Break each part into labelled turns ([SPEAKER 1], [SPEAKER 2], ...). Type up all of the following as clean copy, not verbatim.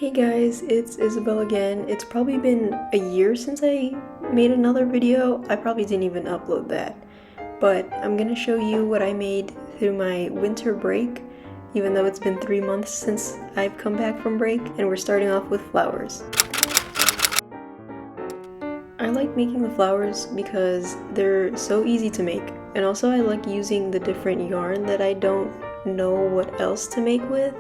[SPEAKER 1] Hey guys, it's Isabel again. It's probably been a year since I made another video. I probably didn't even upload that. But I'm gonna show you what I made through my winter break, even though it's been 3 months since I've come back from break, and we're starting off with flowers. I like making the flowers because they're so easy to make, and also I like using the different yarn that I don't know what else to make with.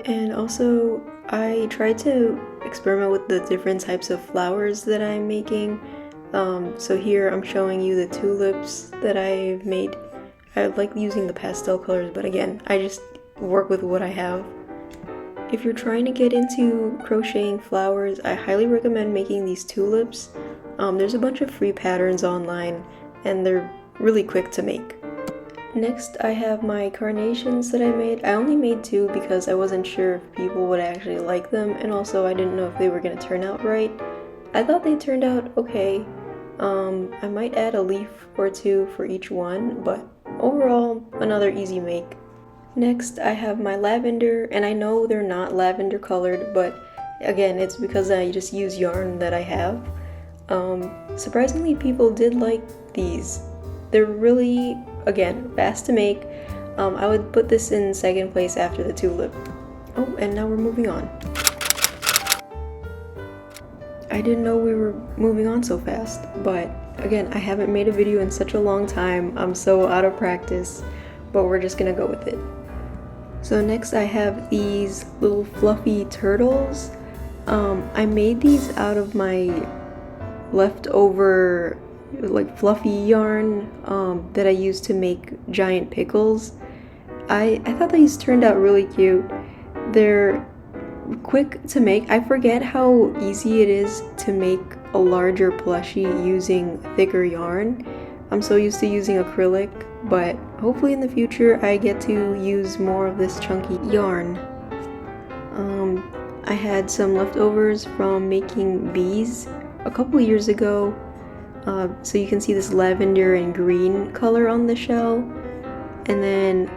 [SPEAKER 1] And also, I try to experiment with the different types of flowers that I'm making. So here I'm showing you the tulips that I've made. I like using the pastel colors, but again, I just work with what I have. If you're trying to get into crocheting flowers, I highly recommend making these tulips. There's a bunch of free patterns online, and they're really quick to make. Next, I have my carnations that I made. I only made 2 because I wasn't sure if people would actually like them, and also I didn't know if they were going to turn out right. I thought they turned out okay. I might add a leaf or 2 for each one, but overall, another easy make. Next, I have my lavender, and I know they're not lavender colored, but again, it's because I just use yarn that I have. Surprisingly, people did like these. They're really, again, fast to make. I would put this in second place after the tulip. Oh, and now we're moving on. I didn't know we were moving on so fast, but again, I haven't made a video in such a long time. I'm so out of practice, but we're just gonna go with it. So next I have these little fluffy turtles. I made these out of my leftover like fluffy yarn that I used to make giant pickles. I thought these turned out really cute. They're quick to make. I forget how easy it is to make a larger plushie using thicker yarn. I'm so used to using acrylic, but hopefully in the future I get to use more of this chunky yarn. I had some leftovers from making bees a couple years ago. So you can see this lavender and green color on the shell. And then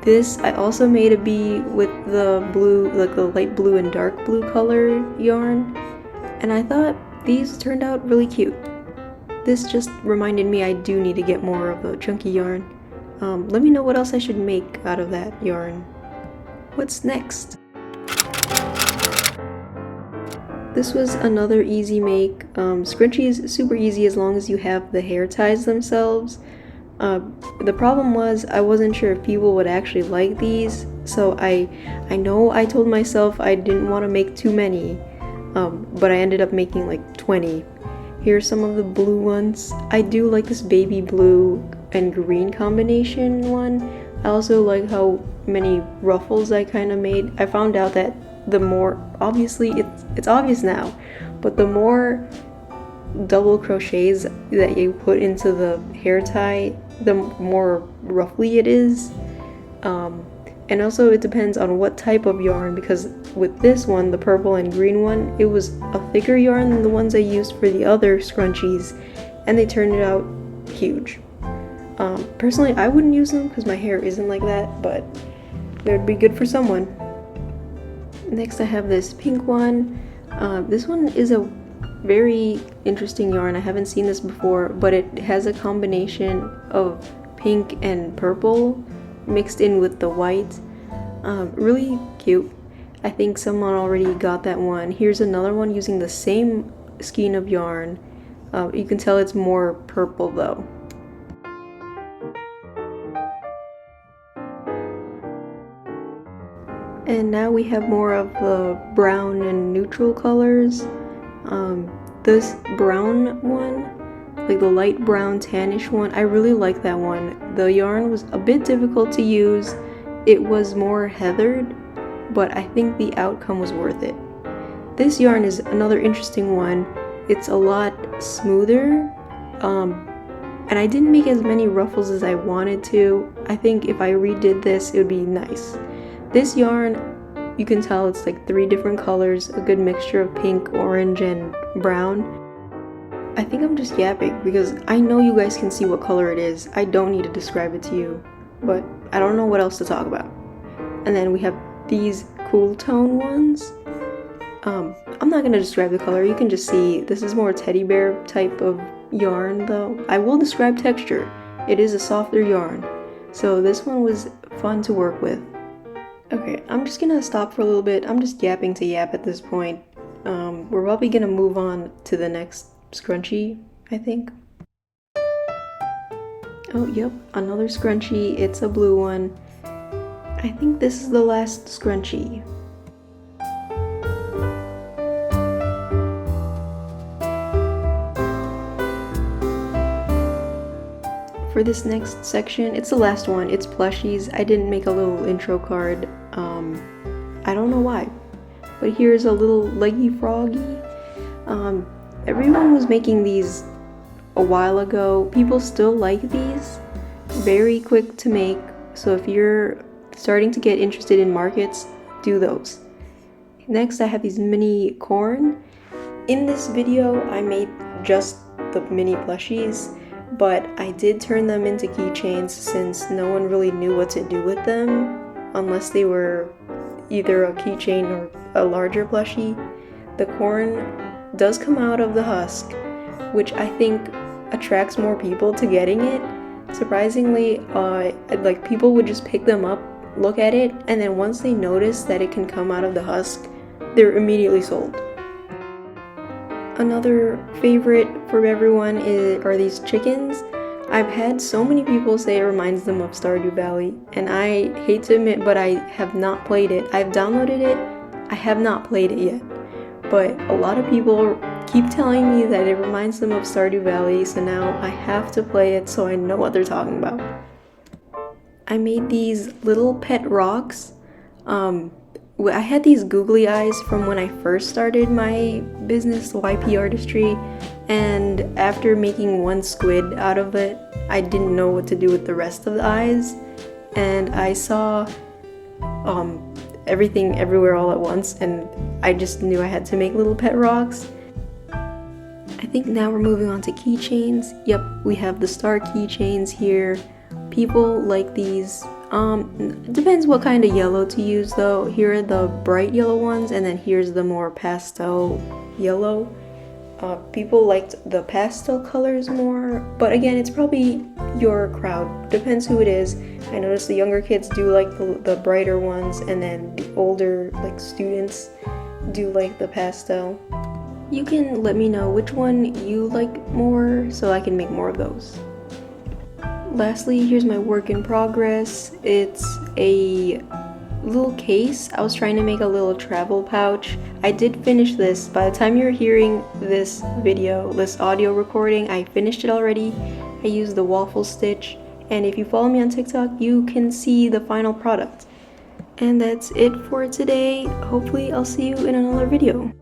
[SPEAKER 1] this, I also made a bee with the blue, like the light blue and dark blue color yarn. And I thought these turned out really cute. This just reminded me I do need to get more of the chunky yarn. Let me know what else I should make out of that yarn. What's next? This was another easy make. Scrunchies, super easy as long as you have the hair ties themselves. The problem was I wasn't sure if people would actually like these, so I know I told myself I didn't want to make too many, but I ended up making like 20. Here's some of the blue ones. I do like this baby blue and green combination one. I also like how many ruffles I kind of made. I found out that the more, obviously it's obvious now, but the more double crochets that you put into the hair tie, the more ruffly it is. And also it depends on what type of yarn, because with this one, the purple and green one, it was a thicker yarn than the ones I used for the other scrunchies, and they turned out huge. Personally, I wouldn't use them because my hair isn't like that, but they'd be good for someone. Next I have this pink one. This one is a very interesting yarn. I haven't seen this before, but it has a combination of pink and purple mixed in with the white. Really cute. I think someone already got that one. Here's another one using the same skein of yarn. You can tell it's more purple though. And now we have more of the brown and neutral colors. This brown one, like the light brown tannish one, I really like that one. The yarn was a bit difficult to use. It was more heathered, but I think the outcome was worth it. This yarn is another interesting one. It's a lot smoother, and I didn't make as many ruffles as I wanted to. I think if I redid this, it would be nice. This yarn, you can tell it's like 3 different colors, a good mixture of pink, orange, and brown. I think I'm just yapping because I know you guys can see what color it is. I don't need to describe it to you, but I don't know what else to talk about. And then we have these cool tone ones. I'm not gonna describe the color, you can just see this is more teddy bear type of yarn though. I will describe texture. It is a softer yarn. So this one was fun to work with. Okay, I'm just gonna stop for a little bit. I'm just yapping to yap at this point. We're probably gonna move on to the next scrunchie, I think. Oh, yep, another scrunchie. It's a blue one. I think this is the last scrunchie. For this next section, it's the last one. It's plushies. I didn't make a little intro card. I don't know why. But here's a little leggy froggy. Everyone was making these a while ago. People still like these. Very quick to make. So if you're starting to get interested in markets, do those. Next, I have these mini corn. In this video, I made just the mini plushies, but I did turn them into keychains since no one really knew what to do with them unless they were either a keychain or a larger plushie. The corn does come out of the husk, which I think attracts more people to getting it. Surprisingly, like people would just pick them up, look at it, and then once they notice that it can come out of the husk, they're immediately sold. Another favorite for everyone are these chickens. I've had so many people say it reminds them of Stardew Valley, and I hate to admit, but I have not played it. I've downloaded it, I have not played it yet. But a lot of people keep telling me that it reminds them of Stardew Valley, so now I have to play it so I know what they're talking about. I made these little pet rocks. I had these googly eyes from when I first started my business, YPArtistry, and after making one squid out of it, I didn't know what to do with the rest of the eyes, and I saw everything everywhere all at once, and I just knew I had to make little pet rocks. I think now we're moving on to keychains. Yep, we have the star keychains here. People like these. Depends what kind of yellow to use though. Here are the bright yellow ones, and then here's the more pastel yellow. People liked the pastel colors more, but again, it's probably your crowd. Depends who it is. I noticed the younger kids do like the brighter ones, and then the older like students do like the pastel. You can let me know which one you like more so I can make more of those. Lastly, here's my work in progress. It's a little case. I was trying to make a little travel pouch. I did finish this. By the time you're hearing this audio recording, I finished it already. I used the waffle stitch, and if you follow me on TikTok, you can see the final product. And that's it for today. Hopefully I'll see you in another video.